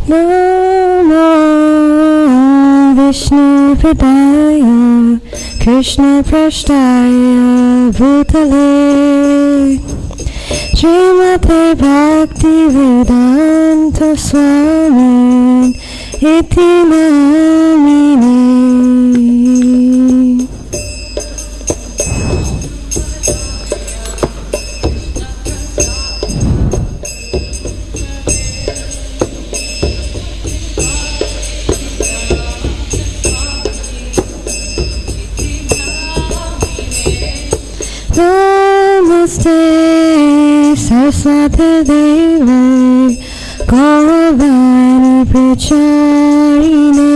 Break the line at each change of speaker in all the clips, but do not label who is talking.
Namo Vishnu Pradaya Krishna Prashtaya Bhutale Srimate Bhakti Vedanta Swami Iti Namine. Namaste Saraswati Devi Goswamini Pracharine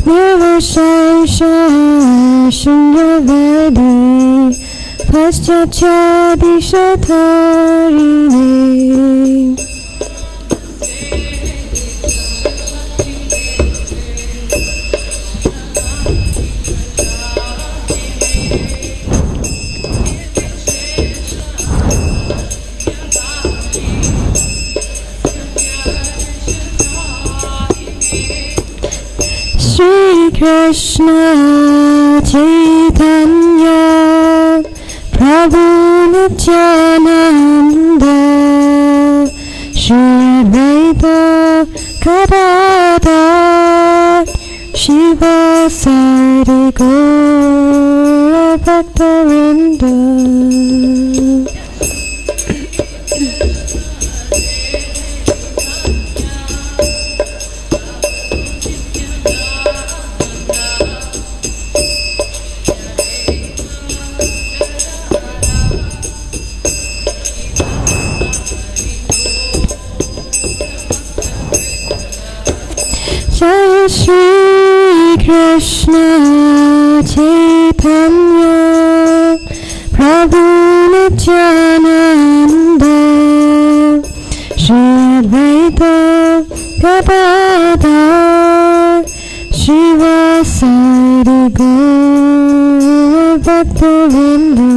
Nirvashesha Shunyavedi Paschatya Dishatarine. Shri Krishna Chaitanya Prabhu Nityananda Shri Advaita Gadadhar Shiva Sari Gaura Bhaktavinda. Jai Shri Krishna Chaitanya Prabhu Nityananda Shri Advaita Gadadhar Shiva Sari Gaura Bhaktavinda.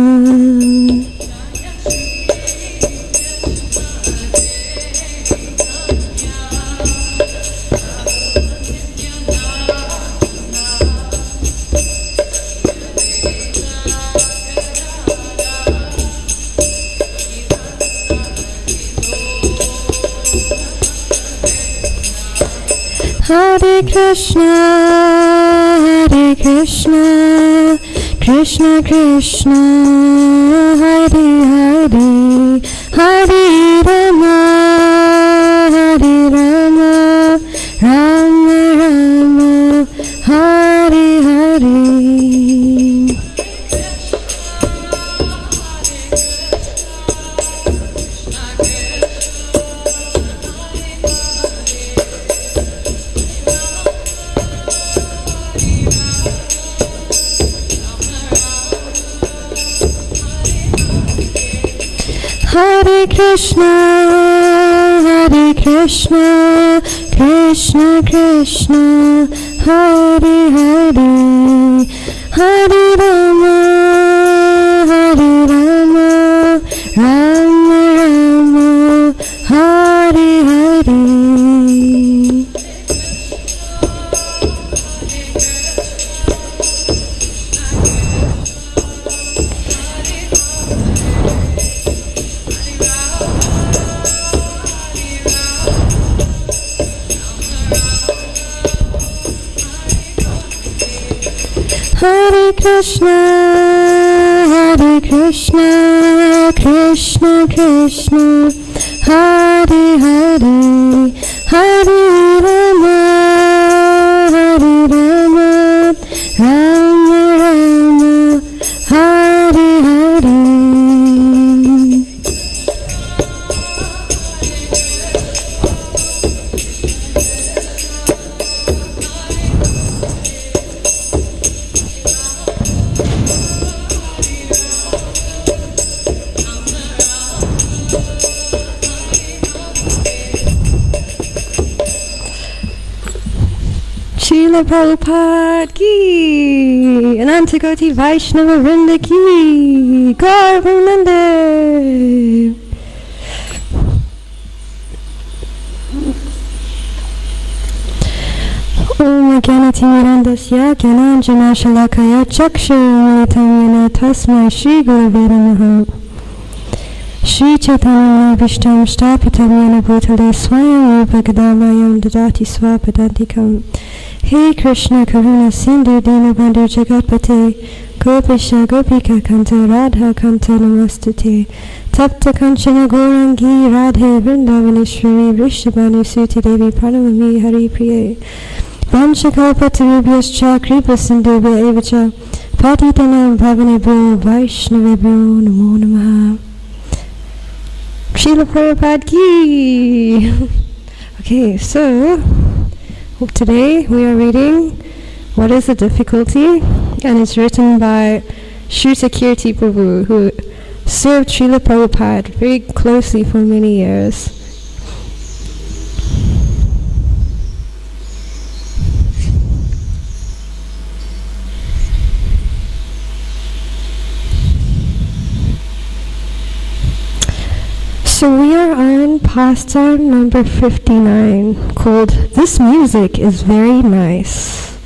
Hare Krishna, Krishna Krishna, Hare Hare, Hare Rama, Rama Rama, Hare Hare. Hare Krishna, Krishna Krishna, Hare Hare, Hare Rama, Rama Rama, Hare Hare. Hare Krishna, Krishna Krishna, Hare Hare, Hare Rama, Rama Rama, Hare Hare. Srila Prabhupada ki, Anantakoti Vaishnava Vrinda ki, Gaur Vrinda. Jnanatimirandasya Gyananjana Shalakaya Chakshurumilitam Yena Tasmai Shri Gurave Namaha. Shri Chaitanya Vishtam Shtapitam Yena Bhutale Swayam Rupa Gadamayam Dadati Swapadantikam. Hey Krishna Karuna Sindhu Dinabandhu Jagatpate Gopisha Gopika Kanta Radha Kanta Namastute Tapta Kanchana Gaurangi Radhe Vrindavaneshwari Vrishabhanu Suti Devi Pranamami Hari Priye Vanchakalpatarubhyascha Kripa Sindhubhya Evacha Patitanam Bhavanebhyo Vaishnavebhyo Namo Namaha. Srila Prabhupada Ki. Okay, so today we are reading What is the Difficulty? And it's written by Shrutakirti Prabhu, who served Srila Prabhupada very closely for many years. So we are on pastime number 59, called This Music is Very Nice.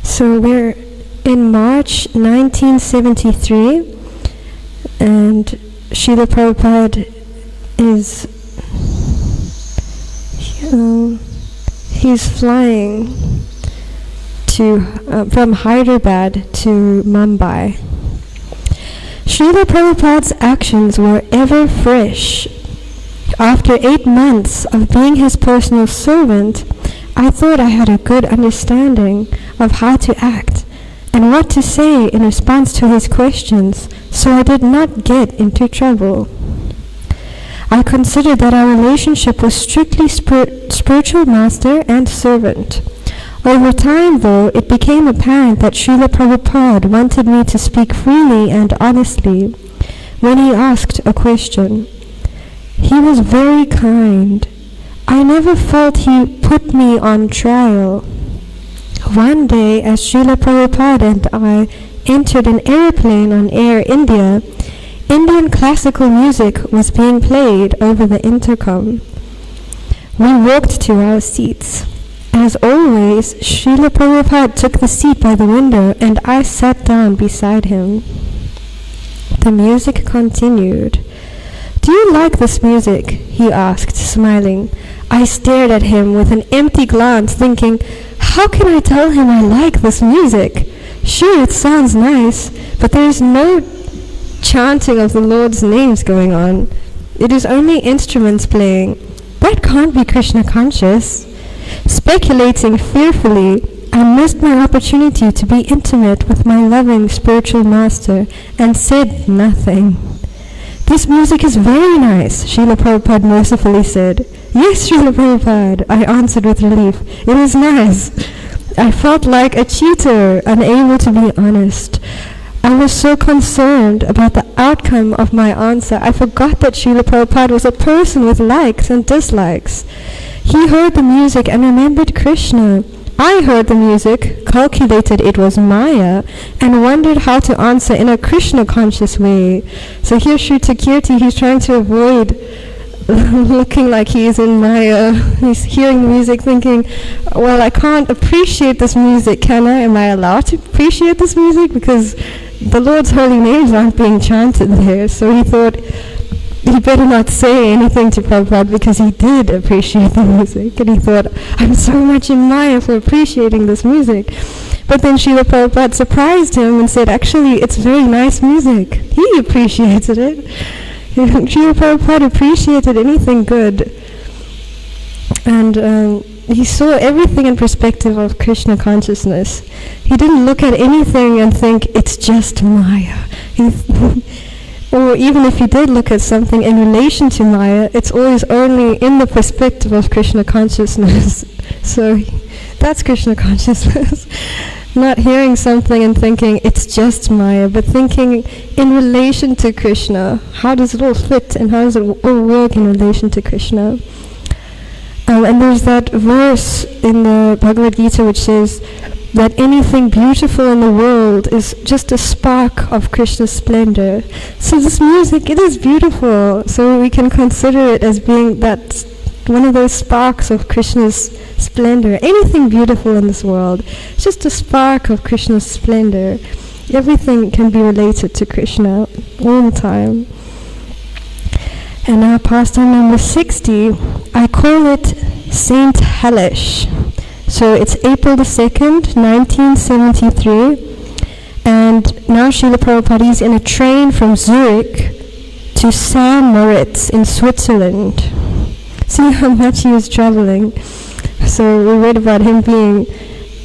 So we're in March 1973, and Srila Prabhupada is he's flying from Hyderabad to Mumbai. Srila Prabhupada's actions were ever fresh. After 8 months of being his personal servant, I thought I had a good understanding of how to act and what to say in response to his questions, so I did not get into trouble. I considered that our relationship was strictly spiritual master and servant. Over time, though, it became apparent that Srila Prabhupada wanted me to speak freely and honestly when he asked a question. He was very kind. I never felt he put me on trial. One day, as Srila Prabhupada and I entered an airplane on Air India, Indian classical music was being played over the intercom. We walked to our seats. As always, Srila Prabhupada took the seat by the window and I sat down beside him. The music continued. "Do you like this music?" he asked, smiling. I stared at him with an empty glance, thinking, how can I tell him I like this music? Sure, it sounds nice, but there is no chanting of the Lord's names going on. It is only instruments playing. That can't be Krishna conscious. Speculating fearfully, I missed my opportunity to be intimate with my loving spiritual master and said nothing. "This music is very nice," Srila Prabhupada mercifully said. "Yes, Srila Prabhupada," I answered with relief. "It is nice." I felt like a cheater, unable to be honest. I was so concerned about the outcome of my answer, I forgot that Srila Prabhupada was a person with likes and dislikes. He heard the music and remembered Krishna. I heard the music, calculated it was Maya, and wondered how to answer in a Krishna-conscious way. So here Shrutakirti, he's trying to avoid looking like he is in Maya. He's hearing the music thinking, well, I can't appreciate this music, can I? Am I allowed to appreciate this music? Because the Lord's holy names aren't being chanted there. So he thought he better not say anything to Prabhupada because he did appreciate the music. And he thought, I'm so much in Maya for appreciating this music. But then Srila Prabhupada surprised him and said, actually, it's very nice music. He appreciated it. Srila Prabhupada appreciated anything good. And he saw everything in perspective of Krishna consciousness. He didn't look at anything and think, it's just Maya. Or even if he did look at something in relation to Maya, it's always only in the perspective of Krishna consciousness. So that's Krishna consciousness. Not hearing something and thinking it's just Maya, but thinking in relation to Krishna. How does it all fit and how does it all work in relation to Krishna? And there's that verse in the Bhagavad Gita which says, that anything beautiful in the world is just a spark of Krishna's splendor. So this music, it is beautiful. So we can consider it as being that one of those sparks of Krishna's splendor. Anything beautiful in this world, it's just a spark of Krishna's splendor. Everything can be related to Krishna all the time. And now pastime number 60, I call it Saint Hellish. So it's April the 2nd, 1973, and now Srila Prabhupada is in a train from Zurich to St. Moritz in Switzerland. See how much he was traveling. So we read about him being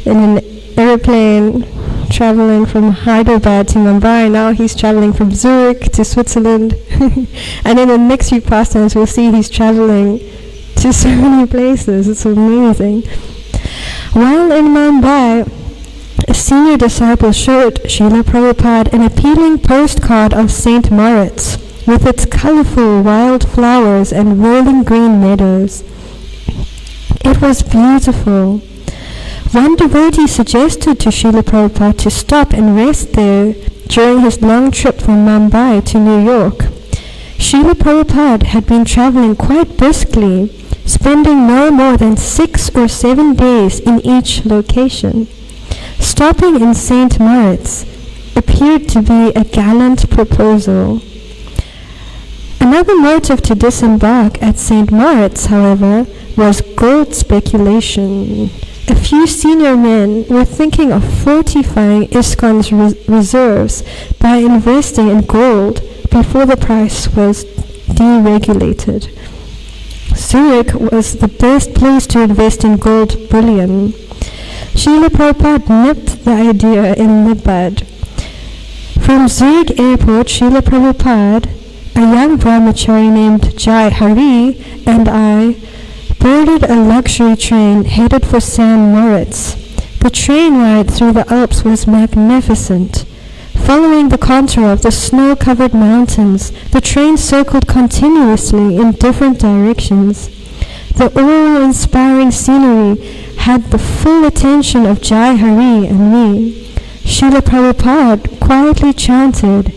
in an airplane traveling from Hyderabad to Mumbai. Now he's traveling from Zurich to Switzerland. And in the next few pastimes we'll see he's traveling to so many places. It's amazing. While in Mumbai, a senior disciple showed Srila Prabhupada an appealing postcard of St. Moritz with its colorful wild flowers and rolling green meadows. It was beautiful. One devotee suggested to Srila Prabhupada to stop and rest there during his long trip from Mumbai to New York. Srila Prabhupada had been traveling quite briskly, spending no more than 6 or 7 days in each location. Stopping in St. Moritz appeared to be a gallant proposal. Another motive to disembark at St. Moritz, however, was gold speculation. A few senior men were thinking of fortifying ISKCON's reserves by investing in gold before the price was deregulated. Zurich was the best place to invest in gold bullion. Srila Prabhupada nipped the idea in the bud. From Zurich airport, Srila Prabhupada, a young brahmachari named Jai Hari, and I boarded a luxury train headed for St. Moritz. The train ride through the Alps was magnificent. Following the contour of the snow-covered mountains, the train circled continuously in different directions. The awe-inspiring scenery had the full attention of Jai Hari and me. Srila Prabhupada quietly chanted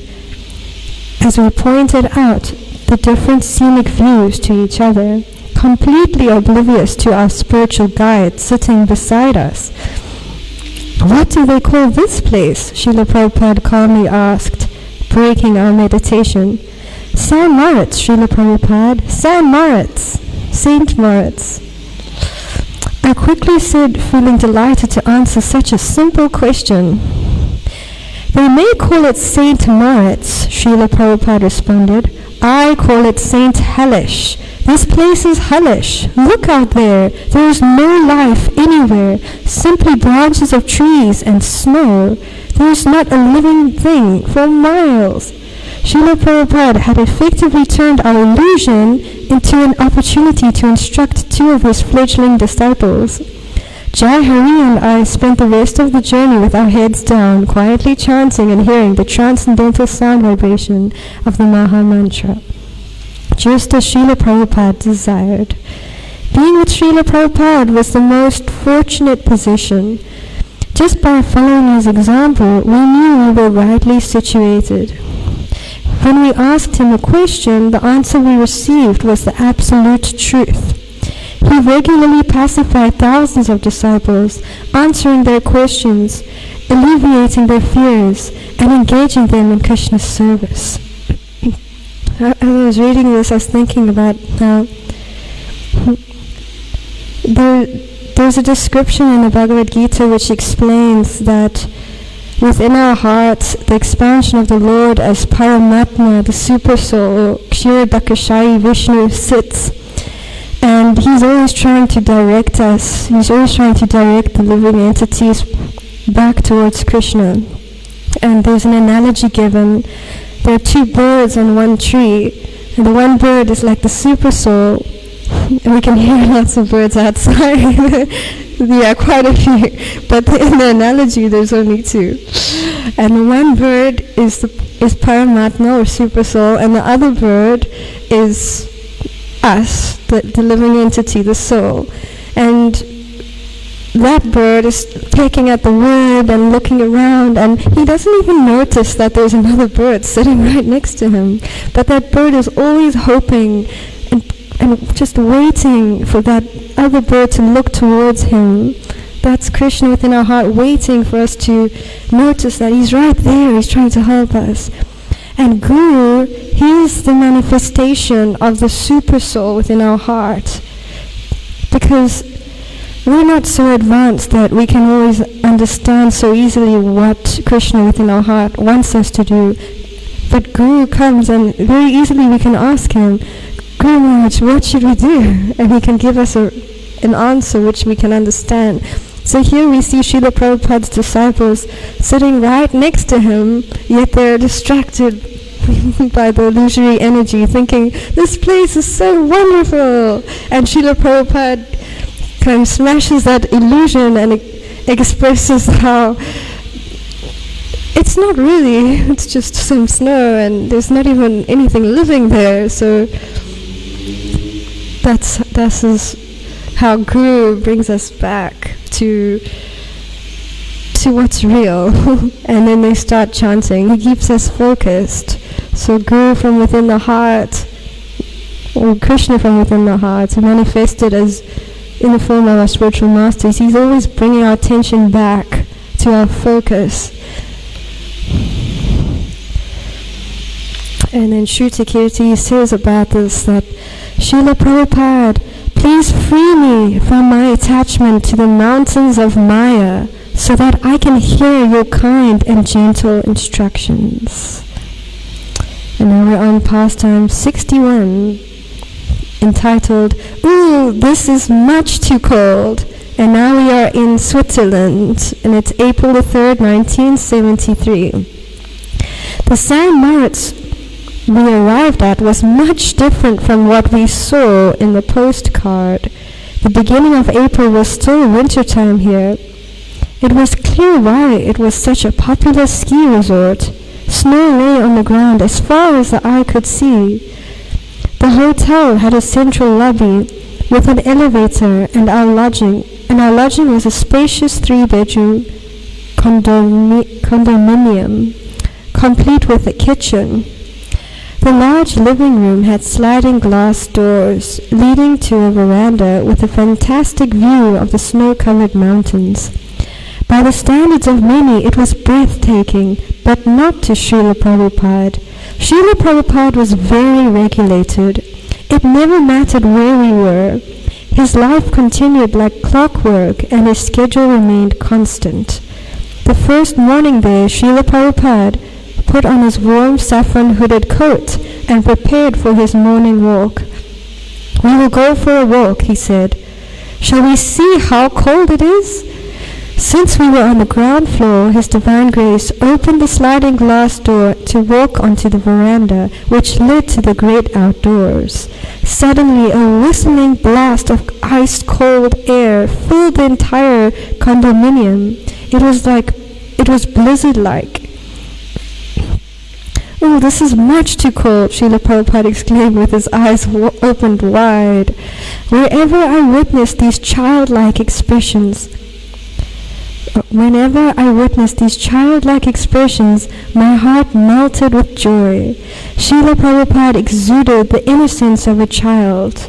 as we pointed out the different scenic views to each other, completely oblivious to our spiritual guide sitting beside us. "What do they call this place?" Srila Prabhupada calmly asked, breaking our meditation. "St. Moritz, Srila Prabhupada, St. Moritz, St. Moritz." I quickly said, feeling delighted to answer such a simple question. "They may call it St. Moritz," Srila Prabhupada responded. "I call it St. Hellish. This place is hellish. Look out there. There is no life anywhere, simply branches of trees and snow. There is not a living thing for miles." Srila Prabhupada had effectively turned our illusion into an opportunity to instruct 2 of his fledgling disciples. Jai Hari and I spent the rest of the journey with our heads down, quietly chanting and hearing the transcendental sound vibration of the Maha Mantra, just as Srila Prabhupada desired. Being with Srila Prabhupada was the most fortunate position. Just by following his example, we knew we were rightly situated. When we asked him a question, the answer we received was the absolute truth. He regularly pacified thousands of disciples, answering their questions, alleviating their fears, and engaging them in Krishna's service. As I was reading this, I was thinking about how there's a description in the Bhagavad Gita which explains that within our hearts, the expansion of the Lord as Paramatma, the Super Soul, Kshirodakashayi Vishnu, sits. And he's always trying to direct us. He's always trying to direct the living entities back towards Krishna. And there's an analogy given. There are 2 birds on one tree, and the one bird is like the Super Soul. And we can hear lots of birds outside. Yeah, quite a few. But in the analogy, there's only 2. And the one bird is Paramatma or Super Soul, and the other bird is us, the living entity, the soul. And that bird is pecking at the wood and looking around, and he doesn't even notice that there's another bird sitting right next to him. But that bird is always hoping and just waiting for that other bird to look towards him. That's Krishna within our heart, waiting for us to notice that he's right there, he's trying to help us. And Guru, he is the manifestation of the super soul within our heart. Because we're not so advanced that we can always understand so easily what Krishna within our heart wants us to do. But Guru comes and very easily we can ask him, Guru Maharaj, what should we do? And he can give us an answer which we can understand. So here we see Srila Prabhupada's disciples sitting right next to him, yet they're distracted by the illusory energy, thinking, this place is so wonderful. And Srila Prabhupada kind of smashes that illusion and expresses how it's not really, it's just some snow and there's not even anything living there. So this is how Guru brings us back to what's real. And then they start chanting. He keeps us focused. So Guru from within the heart, or Krishna from within the heart, manifested as in the form of our spiritual masters, he's always bringing our attention back to our focus. And then Shrutakirti says about this that Srila Prabhupada, please free me from my attachment to the mountains of Maya so that I can hear your kind and gentle instructions. And now we're on pastime 61, entitled, Ooh, this is much too cold. And now we are in Switzerland, and it's April the 3rd, 1973. The San Moritz we arrived at was much different from what we saw in the postcard. The beginning of April was still winter time here. It was clear why it was such a popular ski resort. Snow lay on the ground as far as the eye could see. The hotel had a central lobby with an elevator and our lodging was a spacious 3-bedroom condominium, complete with a kitchen. The large living room had sliding glass doors leading to a veranda with a fantastic view of the snow-covered mountains. By the standards of many, it was breathtaking, but not to Srila Prabhupada. Srila Prabhupada was very regulated. It never mattered where we were. His life continued like clockwork, and his schedule remained constant. The first morning there, Srila Prabhupada put on his warm saffron-hooded coat and prepared for his morning walk. We will go for a walk, he said. Shall we see how cold it is? Since we were on the ground floor, His Divine Grace opened the sliding glass door to walk onto the veranda, which led to the great outdoors. Suddenly, a whistling blast of ice-cold air filled the entire condominium. It was blizzard-like. Oh, this is much too cold, Srila Prabhupada exclaimed with his eyes opened wide. Whenever I witnessed these childlike expressions, my heart melted with joy. Srila Prabhupada exuded the innocence of a child.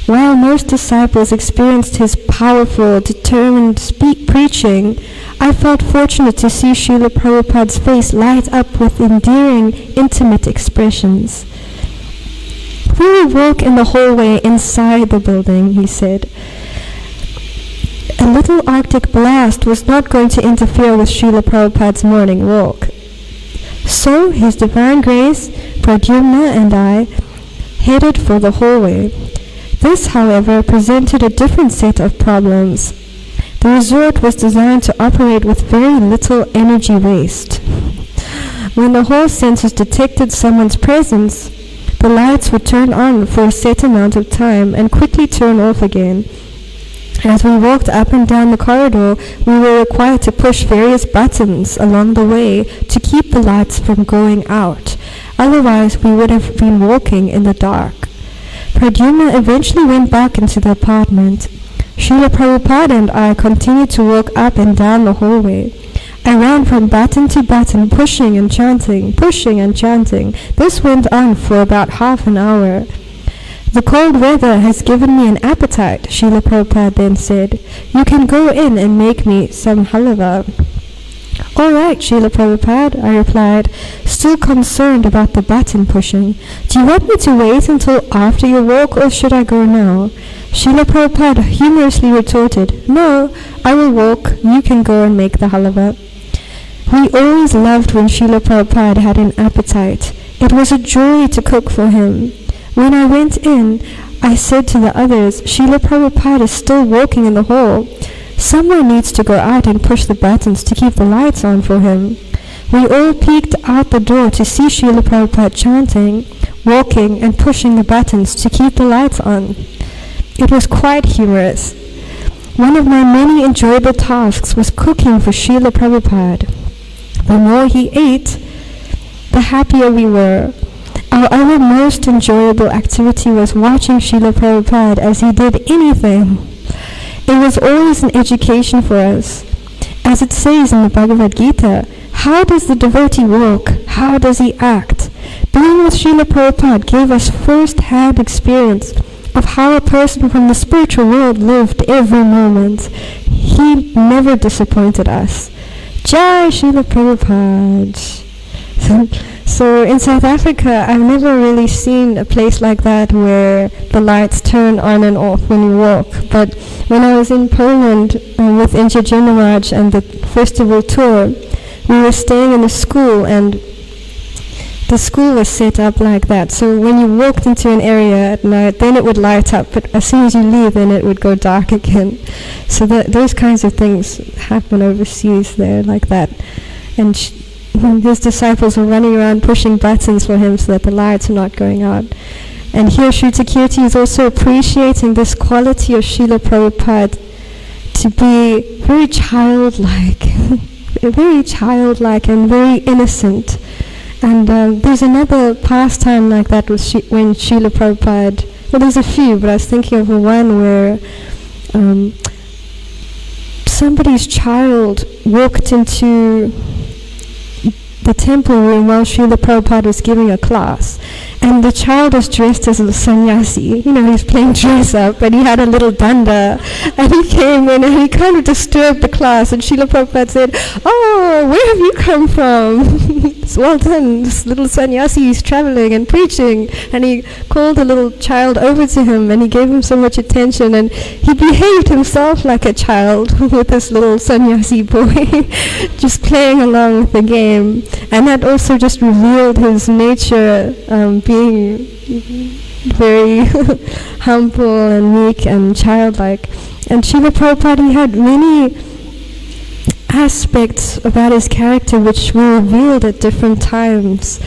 While most disciples experienced his powerful, determined preaching, I felt fortunate to see Srila Prabhupada's face light up with endearing, intimate expressions. We will walk in the hallway inside the building, he said. A little Arctic blast was not going to interfere with Srila Prabhupada's morning walk. So His Divine Grace, Pradyumna, and I headed for the hallway. This, however, presented a different set of problems. The resort was designed to operate with very little energy waste. When the hall sensors detected someone's presence, the lights would turn on for a set amount of time and quickly turn off again. As we walked up and down the corridor, we were required to push various buttons along the way to keep the lights from going out. Otherwise, we would have been walking in the dark. Pradyumna eventually went back into the apartment. Srila Prabhupada and I continued to walk up and down the hallway. I ran from button to button, pushing and chanting, pushing and chanting. This went on for about half an hour. The cold weather has given me an appetite, Srila Prabhupada then said. You can go in and make me some halava. All right, Srila Prabhupada, I replied, still concerned about the button pushing. Do you want me to wait until after your walk, or should I go now? Srila Prabhupada humorously retorted, No, I will walk. You can go and make the halava. We always loved when Srila Prabhupada had an appetite. It was a joy to cook for him. When I went in, I said to the others, Srila Prabhupada is still walking in the hall. Someone needs to go out and push the buttons to keep the lights on for him. We all peeked out the door to see Srila Prabhupada chanting, walking and pushing the buttons to keep the lights on. It was quite humorous. One of my many enjoyable tasks was cooking for Srila Prabhupada. The more he ate, the happier we were. Our other most enjoyable activity was watching Srila Prabhupada as he did anything. It was always an education for us. As it says in the Bhagavad Gita, how does the devotee walk? How does he act? Being with Srila Prabhupada gave us first-hand experience of how a person from the spiritual world lived every moment. He never disappointed us. Jai Srila Prabhupada. So in South Africa, I've never really seen a place like that where the lights turn on and off when you walk. But when I was in Poland with Inja Maharaj and the festival tour, we were staying in a school, and the school was set up like that. So when you walked into an area at night, then it would light up, but as soon as you leave, then it would go dark again. So those kinds of things happen overseas there like that. And his disciples were running around pushing buttons for him so that the lights are not going out. And here Sri Takirti is also appreciating this quality of Srila Prabhupada to be very childlike, very childlike and very innocent. And there's another pastime like that with when Srila Prabhupada, well, there's a few, but I was thinking of one where somebody's child walked into the temple room while Srila Prabhupada was giving a class, and the child was dressed as a sannyasi. You know, he was playing dress up, and he had a little danda, and he came in and he kind of disturbed the class, and Srila Prabhupada said, "Oh, where have you come from?" Well done, this little sannyasi is traveling and preaching. And he called the little child over to him, and he gave him so much attention, and he behaved himself like a child with this little sannyasi boy, just playing along with the game. And that also just revealed his nature, being very humble and meek and childlike. And Srila Prabhupada, he had many aspects about his character which were revealed at different times.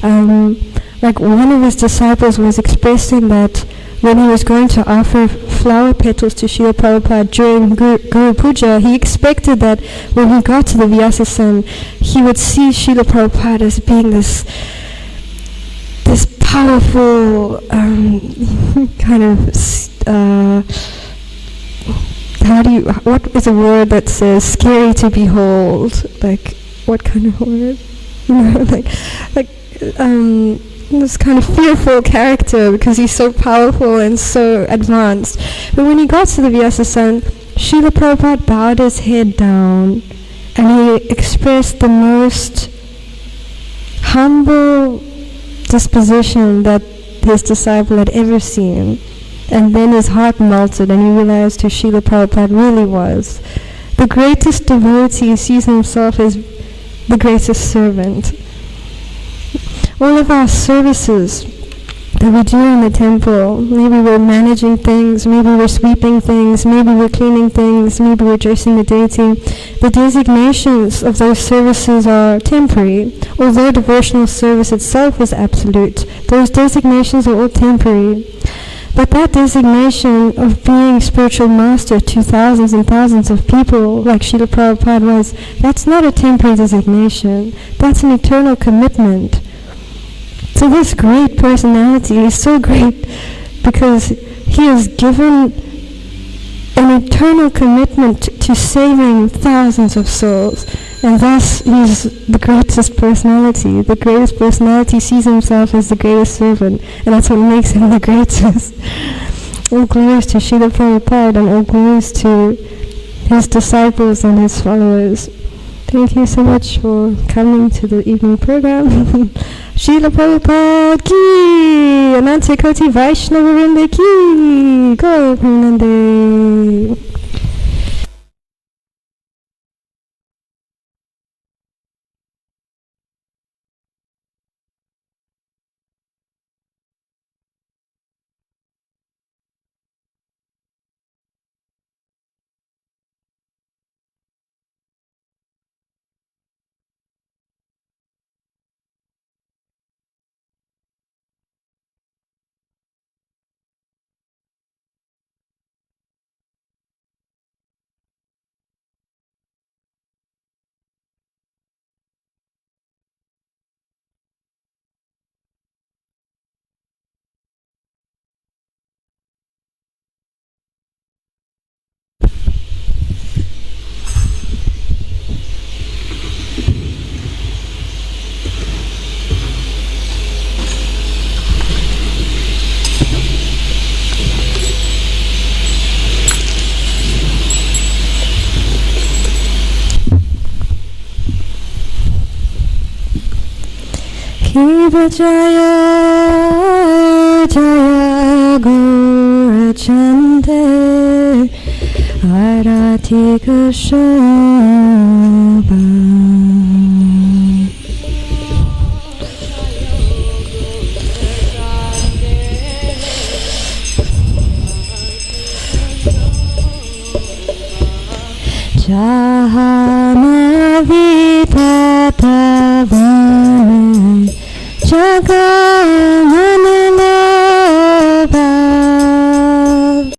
Like one of his disciples was expressing that when he was going to offer flower petals to Srila Prabhupada during Guru Puja, he expected that when he got to the Vyasasan, he would see Srila Prabhupada as being this powerful kind of what is a word that says scary to behold? Like, what kind of word? This kind of fearful character because he's so powerful and so advanced. But when he got to the Vyasasan, Srila Prabhupada bowed his head down and he expressed the most humble disposition that his disciple had ever seen. And then his heart melted and he realized who Srila Prabhupada really was. The greatest devotee sees himself as the greatest servant. All of our services that we do in the temple, maybe we're managing things, maybe we're sweeping things, maybe we're cleaning things, maybe we're dressing the deity, the designations of those services are temporary. Although devotional service itself is absolute, those designations are all temporary. But that designation of being spiritual master to thousands and thousands of people, like Srila Prabhupada was, that's not a temporary designation. That's an eternal commitment. So this great personality is so great because he has given an eternal commitment to saving thousands of souls. And thus he's the greatest personality. The greatest personality sees himself as the greatest servant, and that's what makes him the greatest. All glories to Srila Prabhupada, and all glories to his disciples and his followers. Thank you so much for coming to the evening program. Srila Prabhupada ki! Ananta Koti Vaishnava Vrinda ki! Go Pranande! Kiva Jaya Jaya Gaura Chande Aratika Shobha Jahana Vitatavane Jagam